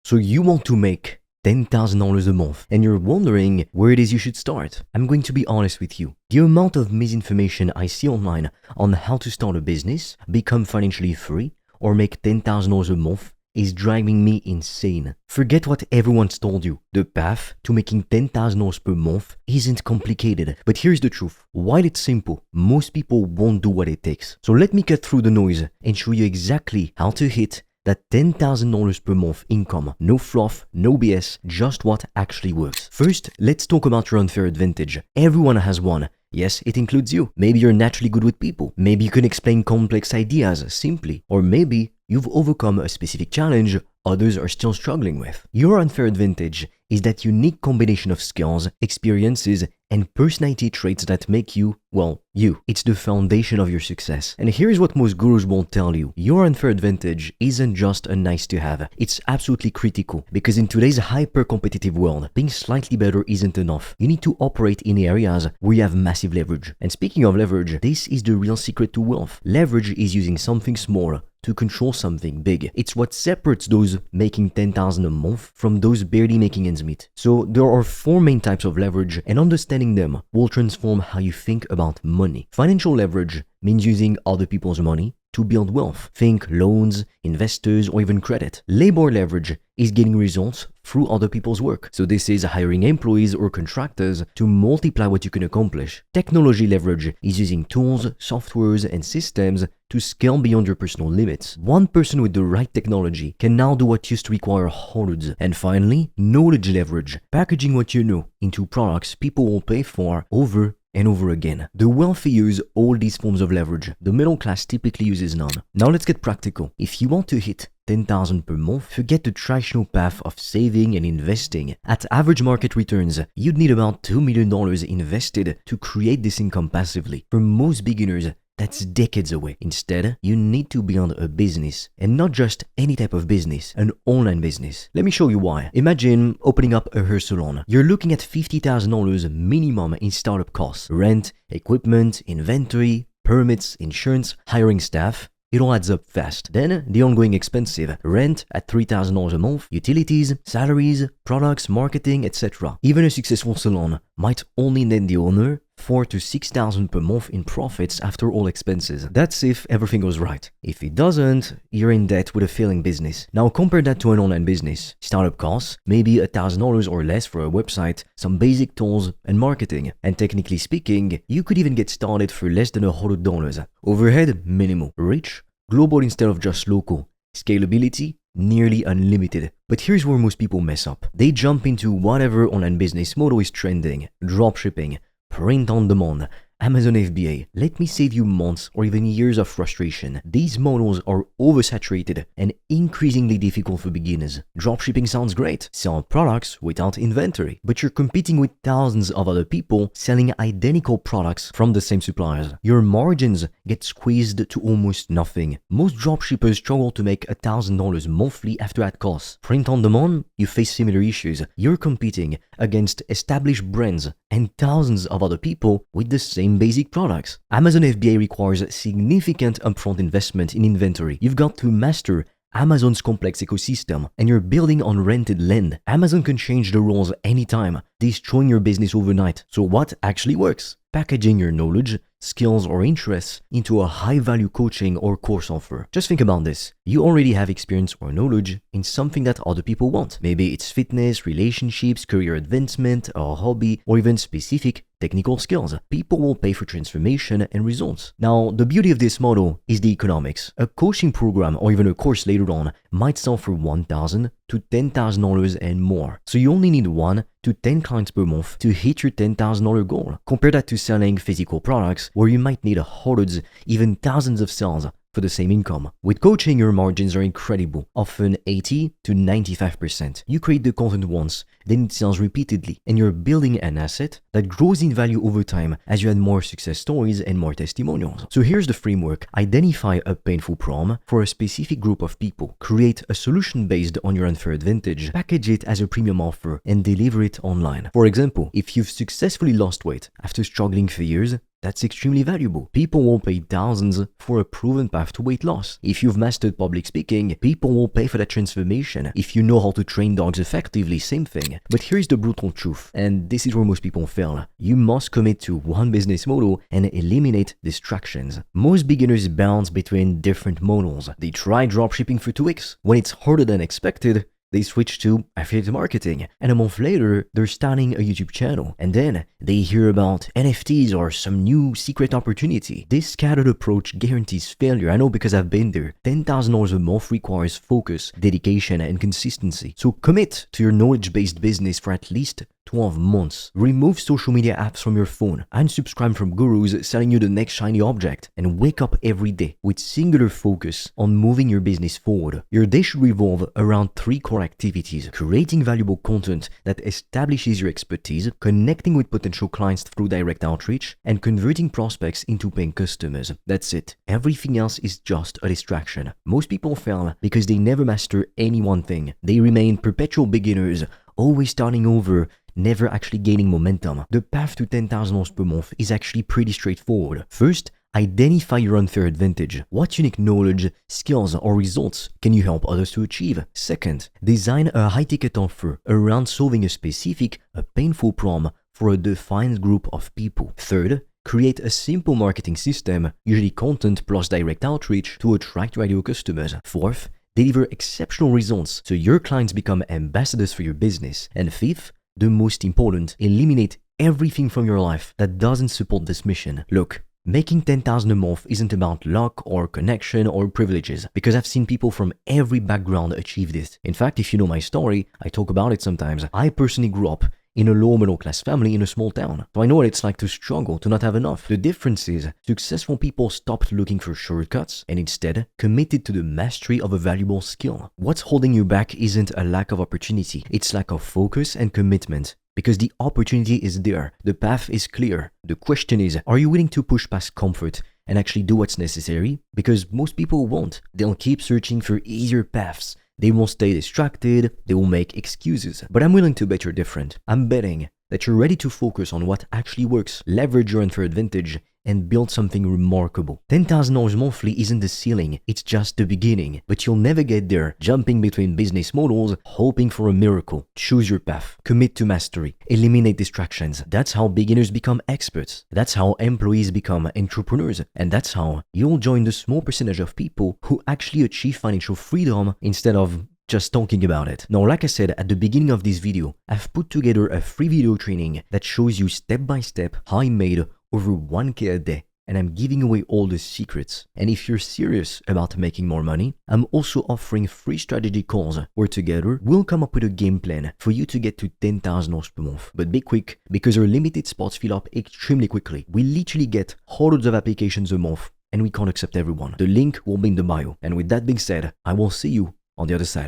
So you want to make $10,000 a month and you're wondering where it is you should start. I'm going to be honest with you. The amount of misinformation I see online on how to start a business, become financially free, or make $10,000 a month is driving me insane. Forget what everyone's told you. The path to making $10,000 per month isn't complicated. But here's the truth. While it's simple, most people won't do what it takes. So let me cut through the noise and show you exactly how to hit that $10,000 per month income. No fluff, no BS, just what actually works. First, let's talk about your unfair advantage. Everyone has one. Yes, it includes you. Maybe you're naturally good with people. Maybe you can explain complex ideas simply. Or maybe you've overcome a specific challenge others are still struggling with. Your unfair advantage is that unique combination of skills, experiences, and personality traits that make you, well, you. It's the foundation of your success. And here's what most gurus won't tell you. Your unfair advantage isn't just a nice to have. It's absolutely critical because in today's hyper-competitive world, being slightly better isn't enough. You need to operate in areas where you have massive leverage. And speaking of leverage, this is the real secret to wealth. Leverage is using something small to control something big. It's what separates those making $10,000 a month from those barely making ends meet. So there are 4 main types of leverage, and understanding them will transform how you think about money. Financial leverage means using other people's money to build wealth. Think loans, investors, or even credit. Labor leverage is getting results through other people's work. So this is hiring employees or contractors to multiply what you can accomplish. Technology leverage is using tools, softwares, and systems to scale beyond your personal limits. One person with the right technology can now do what used to require hundreds. And finally, knowledge leverage, packaging what you know into products people will pay for over and over again. The wealthy use all these forms of leverage. The middle class typically uses none. Now let's get practical. If you want to hit $10,000 per month, forget the traditional path of saving and investing. At average market returns, you'd need about $2 million invested to create this income passively. For most beginners, that's decades away. Instead, you need to build a business, and not just any type of business, an online business. Let me show you why. Imagine opening up a hair salon. You're looking at $50,000 minimum in startup costs. Rent, equipment, inventory, permits, insurance, hiring staff. It all adds up fast. Then, the ongoing expensive rent at $3,000 a month, utilities, salaries, products, marketing, etc. Even a successful salon might only net the owner $4,000 to $6,000 per month in profits after all expenses. That's if everything goes right. If it doesn't, you're in debt with a failing business. Now compare that to an online business. Startup costs, maybe $1,000 or less for a website, some basic tools, and marketing. And technically speaking, you could even get started for less than $100. Overhead, minimal. Reach, global instead of just local. Scalability, nearly unlimited. But here's where most people mess up. They jump into whatever online business model is trending. Dropshipping, print on demand, Amazon FBA. Let me save you months or even years of frustration. These models are oversaturated and increasingly difficult for beginners. Dropshipping sounds great. Sell products without inventory. But you're competing with thousands of other people selling identical products from the same suppliers. Your margins get squeezed to almost nothing. Most dropshippers struggle to make $1,000 monthly after ad costs. Print on demand, you face similar issues. You're competing against established brands and thousands of other people with the same basic products. Amazon FBA requires significant upfront investment in inventory. You've got to master Amazon's complex ecosystem, and you're building on rented land. Amazon can change the rules anytime, destroying your business overnight. So what actually works? Packaging your knowledge, skills, or interests into a high-value coaching or course offer. Just think about this. You already have experience or knowledge in something that other people want. Maybe it's fitness, relationships, career advancement, a hobby, or even specific technical skills. People will pay for transformation and results. Now, the beauty of this model is the economics. A coaching program or even a course later on might sell for $1,000 to $10,000 and more. So you only need 1 to 10 clients per month to hit your $10,000 goal. Compare that to selling physical products where you might need hundreds, even thousands of sales for the same income. With coaching, your margins are incredible, often 80 to 95%. You create the content once, then it sells repeatedly, and you're building an asset that grows in value over time as you add more success stories and more testimonials. So here's the framework. Identify a painful problem for a specific group of people. Create a solution based on your unfair advantage. Package it as a premium offer and deliver it online. For example, if you've successfully lost weight after struggling for years, That's extremely valuable. People will pay thousands for a proven path to weight loss. If you've mastered public speaking, people will pay for that transformation. If you know how to train dogs effectively, same thing. But here's the brutal truth, and this is where most people fail. You must commit to one business model and eliminate distractions. Most beginners bounce between different models. They try dropshipping for 2 weeks. When it's harder than expected, they switch to affiliate marketing, and a month later, they're starting a YouTube channel. And then they hear about NFTs or some new secret opportunity. This scattered approach guarantees failure. I know because I've been there. $10,000 a month requires focus, dedication, and consistency. So commit to your knowledge-based business for at least 12 months. Remove social media apps from your phone. Unsubscribe from gurus selling you the next shiny object. And wake up every day with singular focus on moving your business forward. Your day should revolve around 3 core activities: creating valuable content that establishes your expertise, connecting with potential clients through direct outreach, and converting prospects into paying customers. That's it. Everything else is just a distraction. Most people fail because they never master any one thing. They remain perpetual beginners, always starting over, never actually gaining momentum. The path to $10,000 per month is actually pretty straightforward. First, identify your unfair advantage. What unique knowledge, skills, or results can you help others to achieve? Second, design a high-ticket offer around solving a specific, painful problem for a defined group of people. Third, create a simple marketing system, usually content plus direct outreach, to attract your ideal customers. Fourth, deliver exceptional results so your clients become ambassadors for your business. And fifth, the most important, eliminate everything from your life that doesn't support this mission. Look, making $10,000 a month isn't about luck or connection or privileges, because I've seen people from every background achieve this. In fact, if you know my story, I talk about it sometimes. I personally grew up in a low middle class family in a small town. So I know what it's like to struggle, to not have enough. The difference is, successful people stopped looking for shortcuts and instead committed to the mastery of a valuable skill. What's holding you back isn't a lack of opportunity, it's lack of focus and commitment. Because the opportunity is there, the path is clear. The question is, are you willing to push past comfort and actually do what's necessary? Because most people won't. They'll keep searching for easier paths. They will stay distracted, they will make excuses. But I'm willing to bet you're different. I'm betting that you're ready to focus on what actually works, leverage your unfair advantage, and build something remarkable. $10,000 monthly isn't the ceiling, it's just the beginning. But you'll never get there jumping between business models, hoping for a miracle. Choose your path, commit to mastery, eliminate distractions. That's how beginners become experts. That's how employees become entrepreneurs. And that's how you'll join the small percentage of people who actually achieve financial freedom instead of just talking about it. Now, like I said at the beginning of this video, I've put together a free video training that shows you step by step how I made over 1K a day, and I'm giving away all the secrets. And if you're serious about making more money, I'm also offering free strategy calls where together we'll come up with a game plan for you to get to $10,000 per month. But be quick, because our limited spots fill up extremely quickly. We literally get hundreds of applications a month, and we can't accept everyone. The link will be in the bio. And with that being said, I will see you on the other side.